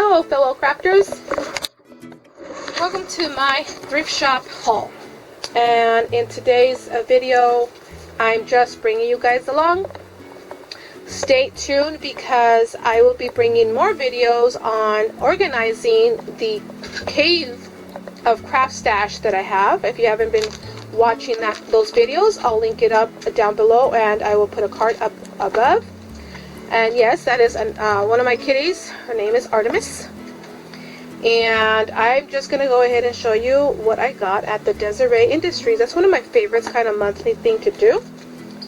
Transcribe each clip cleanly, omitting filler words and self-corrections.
Hello fellow crafters, welcome to my thrift shop haul. And in today's video I'm just bringing you guys along. Stay tuned because I will be bringing more videos on organizing the cave of craft stash that I have. If you haven't been watching those videos, I'll link it up down below and I will put a card up above. And yes, that is one of my kitties. Her name is Artemis. And I'm just going to go ahead and show you what I got at the Desiree Industries. That's one of my favorites, kind of monthly thing to do.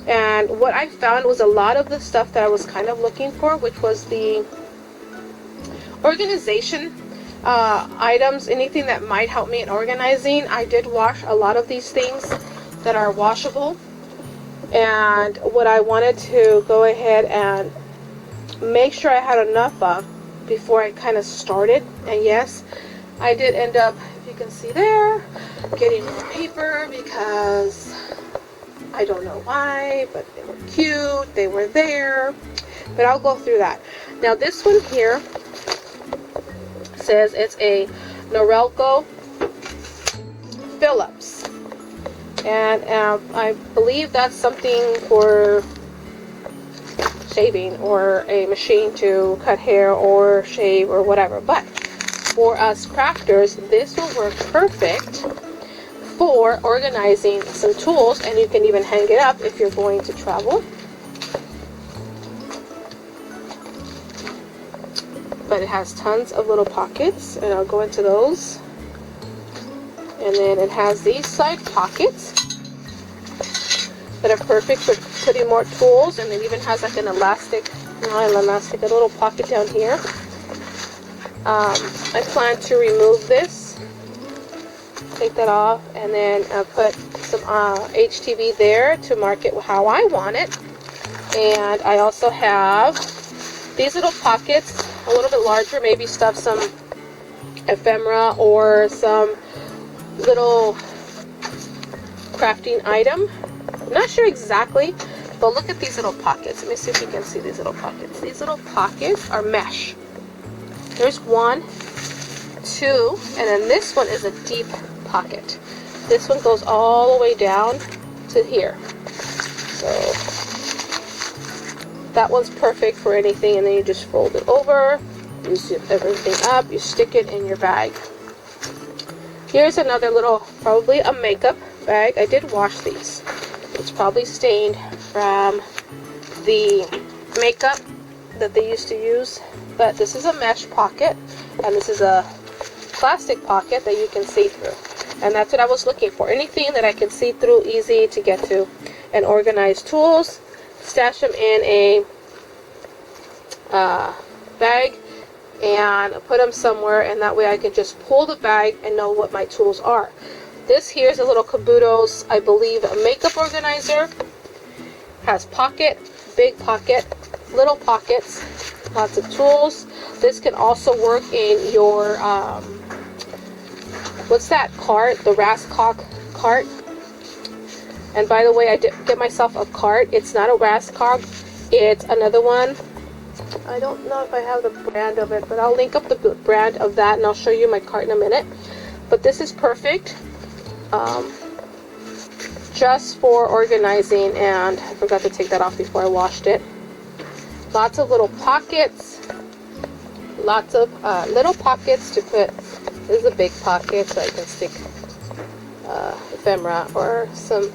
And what I found was a lot of the stuff that I was kind of looking for, which was the organization items, anything that might help me in organizing. I did wash a lot of these things that are washable. And what I wanted to go ahead and make sure I had enough of before I kind of started. And yes, I did end up, if you can see there, getting more paper because I don't know why, but they were cute, they were there, but I'll go through that. Now this one here says it's a Norelco Phillips, and I believe that's something for shaving or a machine to cut hair or shave or whatever. But for us crafters, this will work perfect for organizing some tools, and you can even hang it up if you're going to travel. But it has tons of little pockets, and I'll go into those. And then it has these side pockets that are perfect for putting more tools, and it even has like an elastic, a little pocket down here. I plan to remove this, take that off, and then put some HTV there to mark it how I want it. And I also have these little pockets, a little bit larger, maybe stuff some ephemera or some little crafting item. I'm not sure exactly, but look at these little pockets. Let me see if you can see these little pockets. These little pockets are mesh. There's one, two, and then this one is a deep pocket. This one goes all the way down to here. So that one's perfect for anything, and then you just fold it over, you zip everything up, you stick it in your bag. Here's another little, probably a makeup bag. I did wash these. It's probably stained from the makeup that they used to use, but this is a mesh pocket, and this is a plastic pocket that you can see through, and that's what I was looking for. Anything that I can see through, easy to get to, and organize tools, stash them in a bag, and put them somewhere, and that way I can just pull the bag and know what my tools are. This here is a little Kabuto's, I believe, a makeup organizer. Has pocket, big pocket, little pockets, lots of tools. This can also work in your, what's that cart? The Rascock cart. And by the way, I did get myself a cart. It's not a Rascock, it's another one. I don't know if I have the brand of it, but I'll link up the brand of that and I'll show you my cart in a minute. But this is perfect. Just for organizing, and I forgot to take that off before I washed it. Lots of little pockets, lots of little pockets to put. This is a big pocket, so I can stick ephemera or some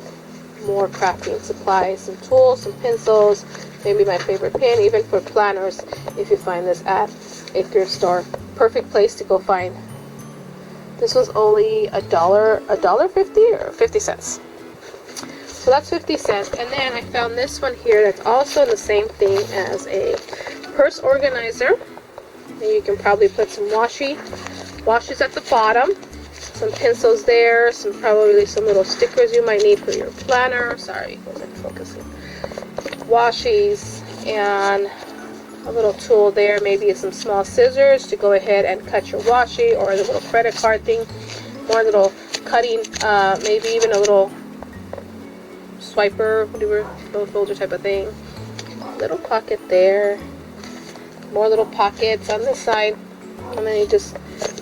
more crafting supplies, some tools, some pencils, maybe my favorite pen, even for planners if you find this at a thrift store. Perfect place to go find. This was only $1.50 or 50 cents. So that's 50 cents. And then I found this one here that's also the same thing as a purse organizer. And you can probably put some washes at the bottom, some pencils there, probably some little stickers you might need for your planner. Sorry, wasn't focusing. Washies, and a little tool there, maybe some small scissors to go ahead and cut your washi, or the little credit card thing, more little cutting, maybe even a little swiper, whatever, little folder type of thing. Little pocket there, more little pockets on this side. And then you just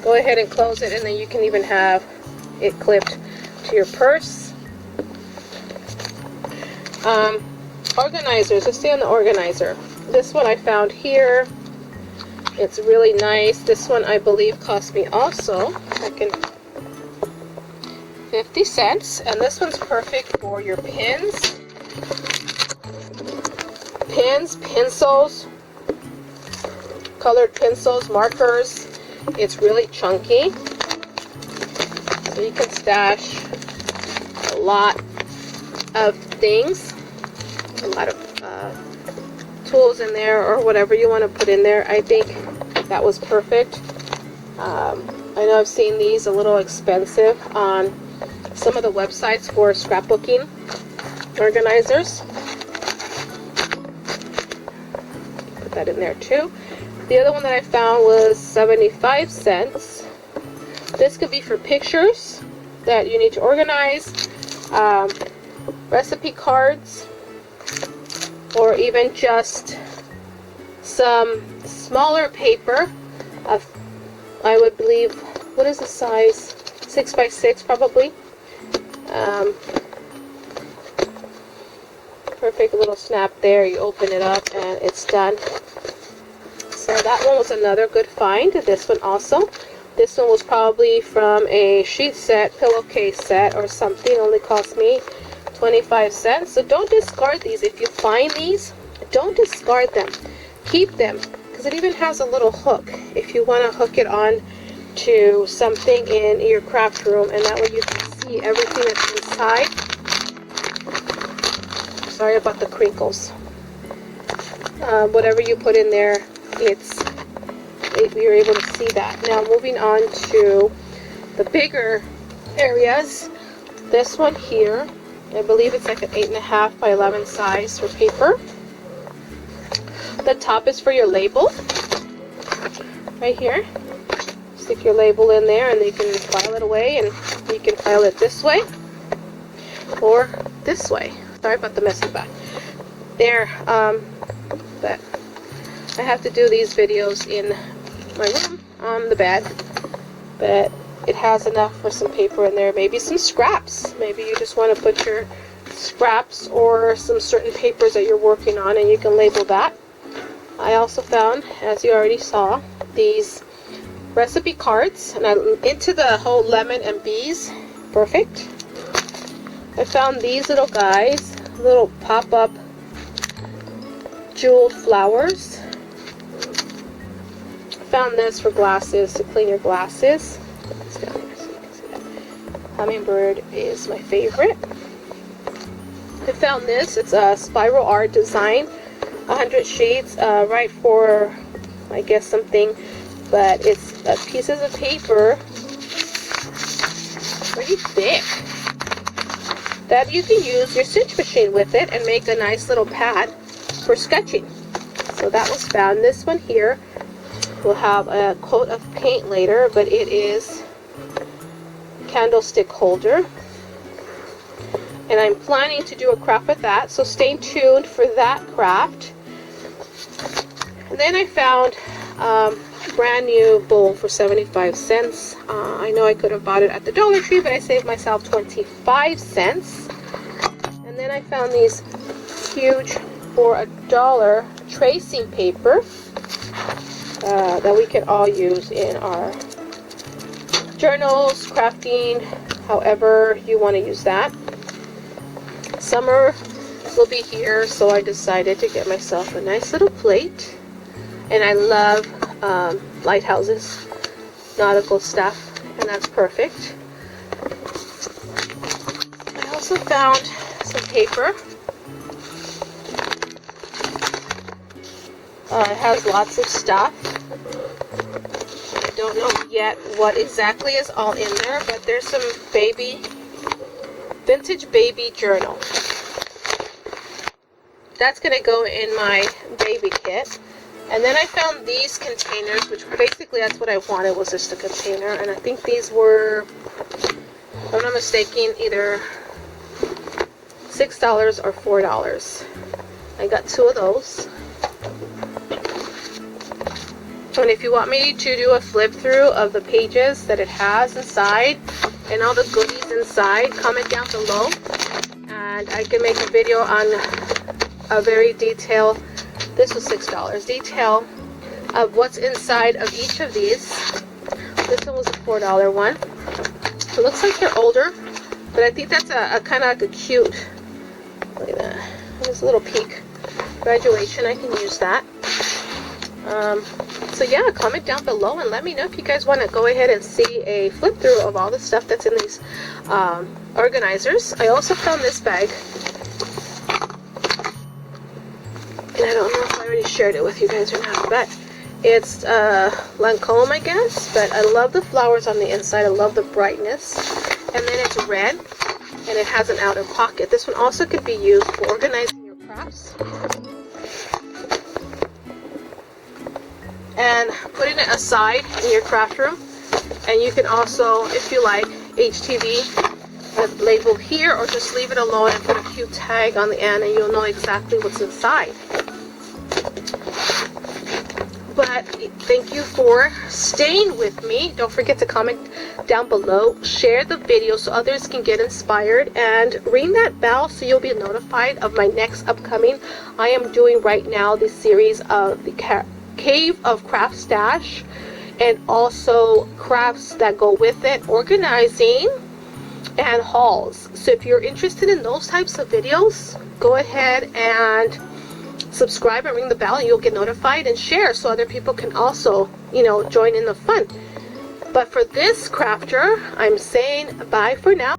go ahead and close it, and then you can even have it clipped to your purse. Organizers, let's stay on the organizer. This one I found here. It's really nice. This one I believe cost me also 50 cents. And this one's perfect for your pins, pencils, colored pencils, markers. It's really chunky, so you can stash a lot of things, a lot of tools in there, or whatever you want to put in there. I think that was perfect. I know I've seen these a little expensive on some of the websites for scrapbooking organizers. Put that in there too. The other one that I found was 75 cents. This could be for pictures that you need to organize, recipe cards, or even just some smaller paper of, I would believe, what is the size? 6 by 6 probably. Perfect little snap there. You open it up and it's done. So that one was another good find. This one also. This one was probably from a sheet set, pillowcase set or something. Only cost me 25 cents. So don't discard these. If you find these, don't discard them. Keep them, because it even has a little hook if you want to hook it on to something in your craft room, and that way you can see everything that's inside. Sorry about the crinkles. Whatever you put in there, you're able to see that. Now moving on to the bigger areas. This one here, I believe it's like an 8.5 by 11 size for paper. The top is for your label. Right here. Stick your label in there and you can file it away, and you can file it this way or this way. Sorry about the messy back. There, but I have to do these videos in my room on the bed, but it has enough for some paper in there, maybe some scraps. Maybe you just want to put your scraps or some certain papers that you're working on, and you can label that. I also found, as you already saw, these recipe cards, and I'm into the whole lemon and bees. Perfect. I found these little guys, little pop-up jeweled flowers. I found this for glasses, to clean your glasses. Put this down here so you can see that. Hummingbird is my favorite. I found this. It's a spiral art design, 100 sheets, right for, I guess, something, but it's pieces of paper, pretty thick, that you can use your stitch machine with it and make a nice little pad for sketching. So that was found. This one here will have a coat of paint later, but it is candlestick holder, and I'm planning to do a craft with that, so stay tuned for that craft. And then I found brand new bowl for 75 cents. I know I could have bought it at the Dollar Tree, but I saved myself 25 cents. And then I found these huge, for $1, tracing paper that we can all use in our journals, crafting, however you want to use that. Summer will be here, so I decided to get myself a nice little plate. And I love lighthouses, nautical stuff, and that's perfect. I also found some paper. It has lots of stuff. I don't know yet what exactly is all in there, but there's some vintage baby journal. That's going to go in my baby kit. And then I found these containers, which basically that's what I wanted, was just a container. And I think these were, if I'm not mistaken, either $6 or $4. I got 2 of those. And if you want me to do a flip through of the pages that it has inside and all the goodies inside, comment down below and I can make a video on a very detailed, this was $6, detail of what's inside of each of these. This one was a $4 one. It looks like they're older, but I think that's a kind of like a cute, look at that, there's a little peek. Graduation, I can use that. So yeah, comment down below and let me know if you guys want to go ahead and see a flip through of all the stuff that's in these organizers. I also found this bag, and I don't know if I already shared it with you guys or not, but it's Lancome, I guess, but I love the flowers on the inside. I love the brightness, and then it's red and it has an outer pocket. This one also could be used for organizing your crafts and putting it aside in your craft room. And you can also, if you like, HTV label here, or just leave it alone and put a cute tag on the end and you'll know exactly what's inside. But thank you for staying with me. Don't forget to comment down below, share the video so others can get inspired, and ring that bell so you'll be notified of my next upcoming. I am doing right now this series of the Cave of Craft Stash, and also crafts that go with it, organizing, and hauls. So if you're interested in those types of videos, go ahead and subscribe and ring the bell and you'll get notified, and share so other people can also, you know, join in the fun. But for this crafter, I'm saying bye for now.